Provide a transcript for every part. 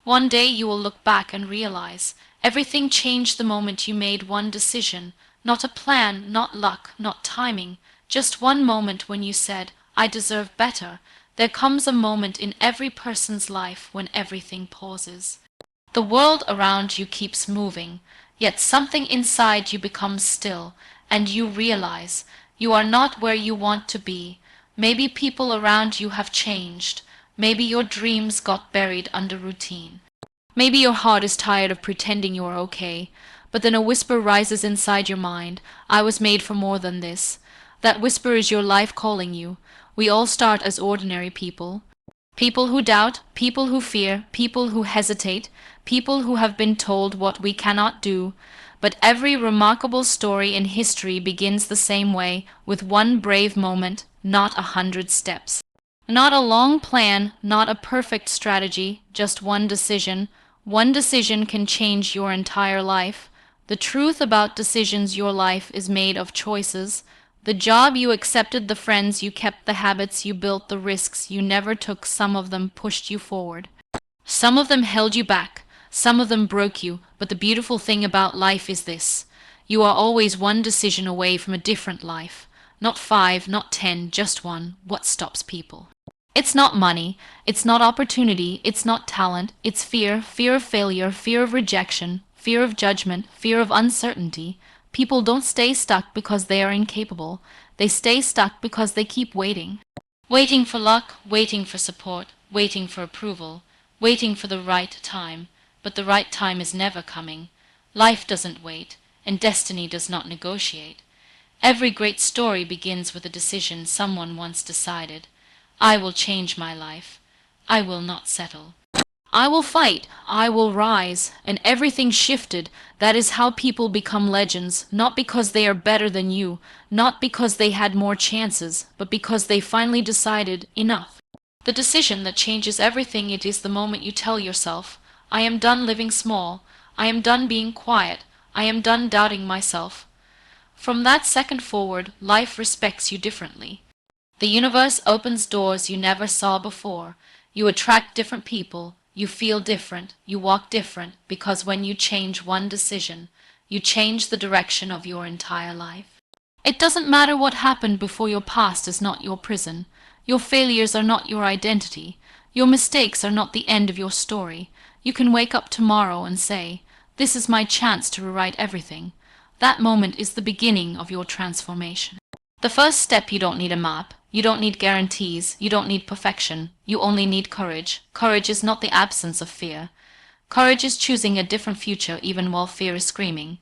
One day you will look back and realize everything changed the moment you made one decision, not a plan, not luck, not timing, just one moment when you said, I deserve better. There comes a moment in every person's life when everything pauses. The world around you keeps moving, yet something inside you becomes still, and you realize you are not where you want to be. Maybe people around you have changed. Maybe your dreams got buried under routine. Maybe your heart is tired of pretending you are okay, but then a whisper rises inside your mind. I was made for more than this. That whisper is your life calling you. We all start as ordinary people. People who doubt, people who fear, people who hesitate, people who have been told what we cannot do. But every remarkable story in history begins the same way, with one brave moment, not 100 steps. Not a long plan, not a perfect strategy, just one decision. One decision can change your entire life. The truth about decisions: your life is made of choices. The job you accepted, the friends you kept, the habits you built, the risks you never took. Some of them pushed you forward. Some of them held you back. Some of them broke you. But the beautiful thing about life is this: you are always one decision away from a different life. Not 5, not 10, just one. What stops people? It's not money, it's not opportunity, it's not talent, it's fear, fear of failure, fear of rejection, fear of judgment, fear of uncertainty. People don't stay stuck because they are incapable. They stay stuck because they keep waiting. Waiting for luck, waiting for support, waiting for approval, waiting for the right time. But the right time is never coming. Life doesn't wait, and destiny does not negotiate. Every great story begins with a decision someone once decided. I will change my life. I will not settle. I will fight. I will rise. And everything shifted. That is how people become legends, not because they are better than you, not because they had more chances, but because they finally decided enough. The decision that changes everything, it is the moment you tell yourself, I am done living small. I am done being quiet. I am done doubting myself. From that second forward, life respects you differently. The universe opens doors you never saw before. You attract different people. You feel different. You walk different, because when you change one decision, you change the direction of your entire life. It doesn't matter what happened before. Your past is not your prison. Your failures are not your identity. Your mistakes are not the end of your story. You can wake up tomorrow and say, this is my chance to rewrite everything. That moment is the beginning of your transformation. The first step: you don't need a map. You don't need guarantees. You don't need perfection. You only need courage. Courage is not the absence of fear. Courage is choosing a different future even while fear is screaming.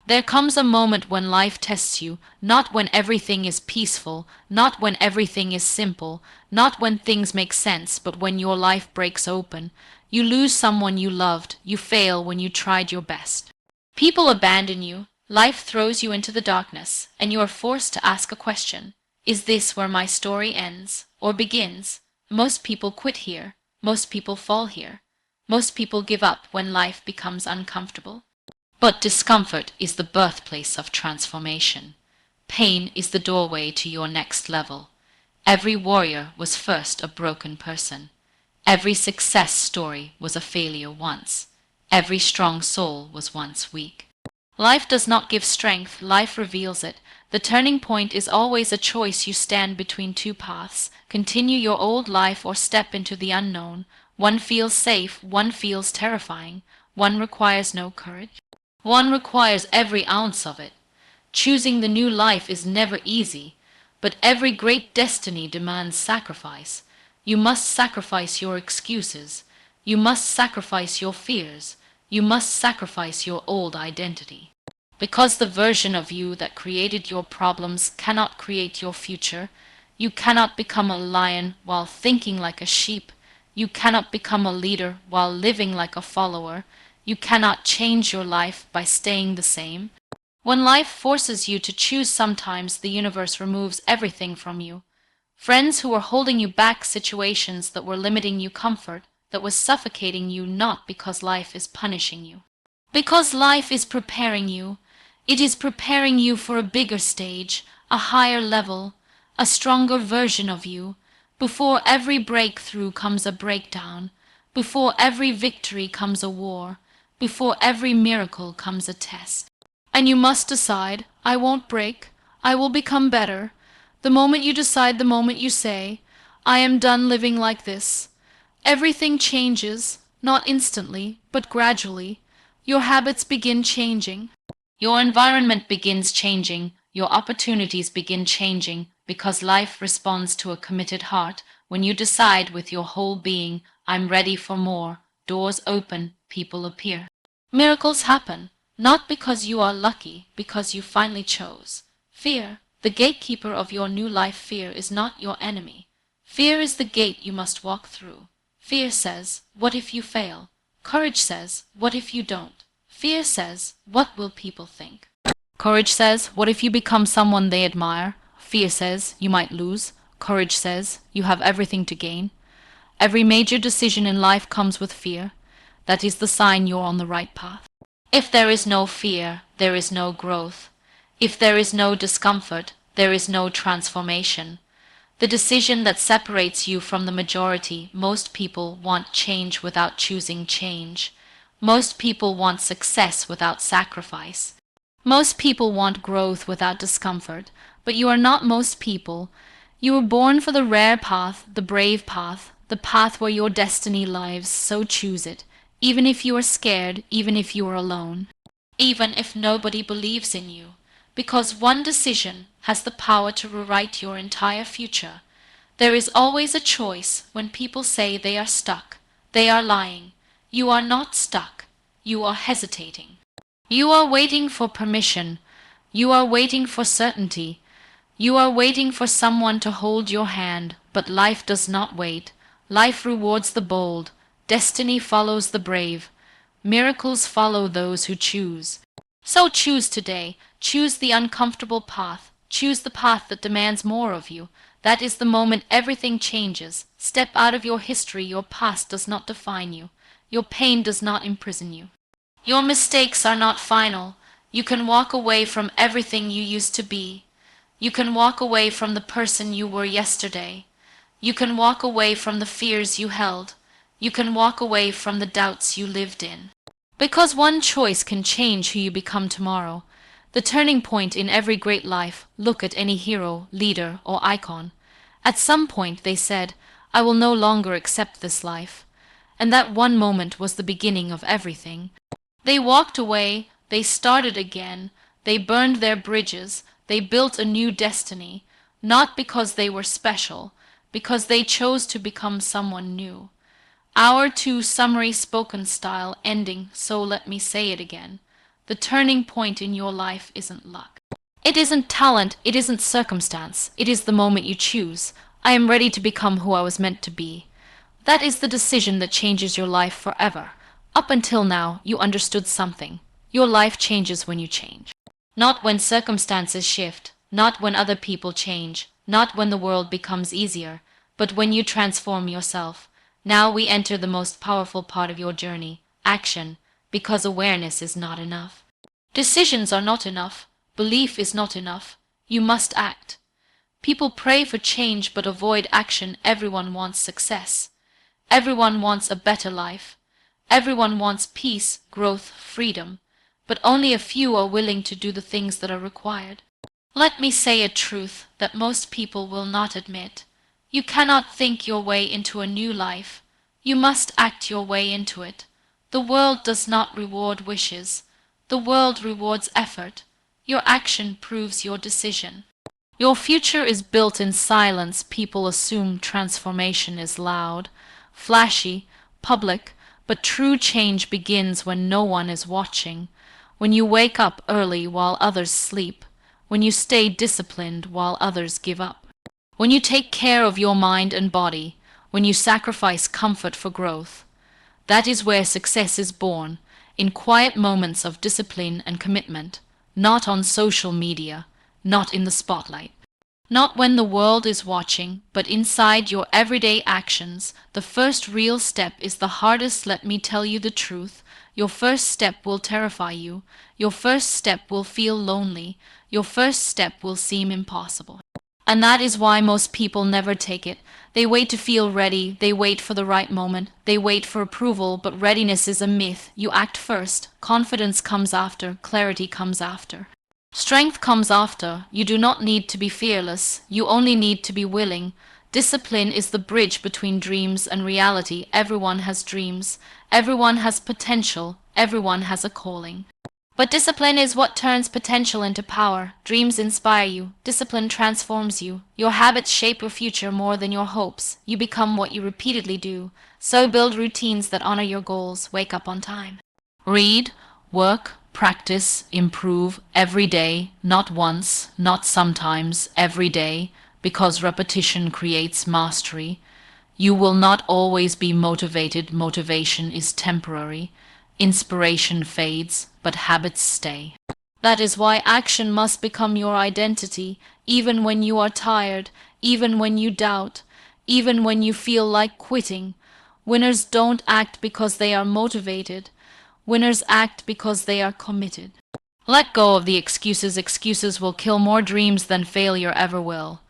There comes a moment when life tests you, not when everything is peaceful, not when everything is simple, not when things make sense, but when your life breaks open. You lose someone you loved. You fail when you tried your best. People abandon you. Life throws you into the darkness, and you are forced to ask a question. Is this where my story ends or begins? Most people quit here. Most people fall here. Most people give up when life becomes uncomfortable. But discomfort is the birthplace of transformation. Pain is the doorway to your next level. Every warrior was first a broken person. Every success story was a failure once. Every strong soul was once weak. Life does not give strength, life reveals it. The turning point is always a choice. You stand between two paths. Continue your old life or step into the unknown. One feels safe, one feels terrifying. One requires no courage. One requires every ounce of it. Choosing the new life is never easy, but every great destiny demands sacrifice. You must sacrifice your excuses. You must sacrifice your fears. You must sacrifice your old identity. Because the version of you that created your problems cannot create your future. You cannot become a lion while thinking like a sheep. You cannot become a leader while living like a follower. You cannot change your life by staying the same. When life forces you to choose, sometimes the universe removes everything from you. Friends who were holding you back, situations that were limiting you, comfort that was suffocating you, not because life is punishing you. Because life is preparing you. It is preparing you for a bigger stage, a higher level, a stronger version of you. Before every breakthrough comes a breakdown. Before every victory comes a war. Before every miracle comes a test. And you must decide, I won't break, I will become better. The moment you decide, the moment you say, I am done living like this. Everything changes, not instantly, but gradually. Your habits begin changing. Your environment begins changing. Your opportunities begin changing because life responds to a committed heart. When you decide with your whole being, I'm ready for more, doors open, people appear. Miracles happen, not because you are lucky, because you finally chose. Fear, the gatekeeper of your new life, fear is not your enemy. Fear is the gate you must walk through. Fear says, what if you fail? Courage says, what if you don't? Fear says, what will people think? Courage says, what if you become someone they admire? Fear says, you might lose. Courage says, you have everything to gain. Every major decision in life comes with fear. That is the sign you're on the right path. If there is no fear, there is no growth. If there is no discomfort, there is no transformation. The decision that separates you from the majority. Most people want change without choosing change. Most people want success without sacrifice. Most people want growth without discomfort, but you are not most people. You were born for the rare path, the brave path, the path where your destiny lies, so choose it, even if you are scared, even if you are alone, even if nobody believes in you, because one decision has the power to rewrite your entire future. There is always a choice. When people say they are stuck, they are lying. You are not stuck. You are hesitating. You are waiting for permission. You are waiting for certainty. You are waiting for someone to hold your hand, but life does not wait. Life rewards the bold. Destiny follows the brave. Miracles follow those who choose. So choose today. Choose the uncomfortable path. Choose the path that demands more of you. That is the moment everything changes. Step out of your history. Your past does not define you. Your pain does not imprison you. Your mistakes are not final. You can walk away from everything you used to be. You can walk away from the person you were yesterday. You can walk away from the fears you held. You can walk away from the doubts you lived in. Because one choice can change who you become tomorrow. The turning point in every great life. Look at any hero, leader, or icon. At some point they said, I will no longer accept this life. And that one moment was the beginning of everything. They walked away, they started again, they burned their bridges, they built a new destiny, not because they were special, because they chose to become someone new. Our too summary spoken style ending, so let me say it again. The turning point in your life isn't luck. It isn't talent, it isn't circumstance, it is the moment you choose. I am ready to become who I was meant to be. That is the decision that changes your life forever. Up until now, you understood something. Your life changes when you change. Not when circumstances shift, not when other people change, not when the world becomes easier, but when you transform yourself. Now we enter the most powerful part of your journey, action, because awareness is not enough. Decisions are not enough. Belief is not enough. You must act. People pray for change but avoid action. Everyone wants success. Everyone wants a better life. Everyone wants peace, growth, freedom. But only a few are willing to do the things that are required. Let me say a truth that most people will not admit. You cannot think your way into a new life. You must act your way into it. The world does not reward wishes. The world rewards effort. Your action proves your decision. Your future is built in silence. People assume transformation is loud, flashy, public, but true change begins when no one is watching, when you wake up early while others sleep, when you stay disciplined while others give up, when you take care of your mind and body, when you sacrifice comfort for growth. That is where success is born, in quiet moments of discipline and commitment, not on social media, not in the spotlight. Not when the world is watching, but inside your everyday actions. The first real step is the hardest. Let me tell you the truth. Your first step will terrify you. Your first step will feel lonely. Your first step will seem impossible. And that is why most people never take it. They wait to feel ready, they wait for the right moment, they wait for approval, but readiness is a myth. You act first, confidence comes after, clarity comes after. Strength comes after. You do not need to be fearless, you only need to be willing. Discipline is the bridge between dreams and reality. Everyone has dreams, everyone has potential, everyone has a calling. But discipline is what turns potential into power. Dreams inspire you. Discipline transforms you. Your habits shape your future more than your hopes. You become what you repeatedly do. So build routines that honor your goals. Wake up on time. Read, work, practice, improve every day, not once, not sometimes, every day, because repetition creates mastery. You will not always be motivated. Motivation is temporary. Inspiration fades, but habits stay. That is why action must become your identity, even when you are tired, even when you doubt, even when you feel like quitting. Winners don't act because they are motivated. Winners act because they are committed. Let go of the excuses. Excuses will kill more dreams than failure ever will.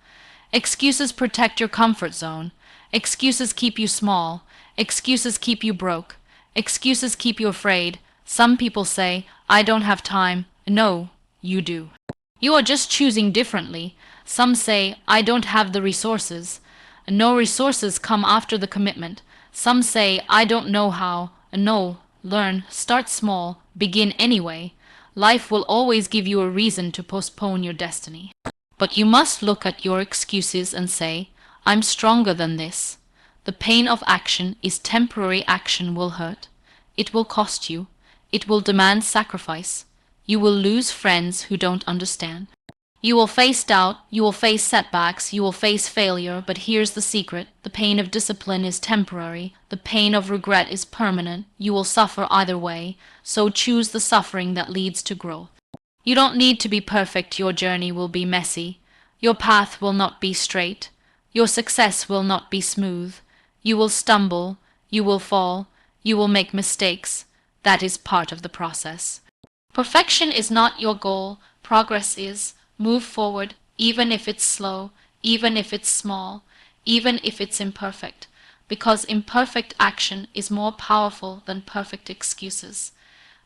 Excuses protect your comfort zone. Excuses keep you small. Excuses keep you broke. Excuses keep you afraid. Some people say, I don't have time. No, you do. You are just choosing differently. Some say, I don't have the resources. No resources come after the commitment. Some say, I don't know how. No, learn, start small, begin anyway. Life will always give you a reason to postpone your destiny. But you must look at your excuses and say, I'm stronger than this. The pain of action is temporary. Action will hurt. It will cost you. It will demand sacrifice. You will lose friends who don't understand. You will face doubt. You will face setbacks. You will face failure. But here's the secret. The pain of discipline is temporary. The pain of regret is permanent. You will suffer either way. So choose the suffering that leads to growth. You don't need to be perfect. Your journey will be messy. Your path will not be straight. Your success will not be smooth. You will stumble, you will fall, you will make mistakes. That is part of the process. Perfection is not your goal. Progress is. Move forward, even if it's slow, even if it's small, even if it's imperfect, because imperfect action is more powerful than perfect excuses.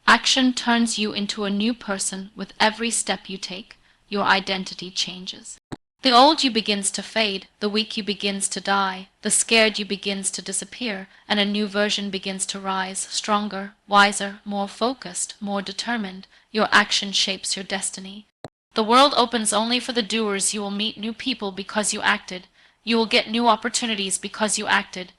Action turns you into a new person with every step you take. Your identity changes. The old you begins to fade, the weak you begins to die, the scared you begins to disappear, and a new version begins to rise, stronger, wiser, more focused, more determined. Your action shapes your destiny. The world opens only for the doers. You will meet new people because you acted. You will get new opportunities because you acted.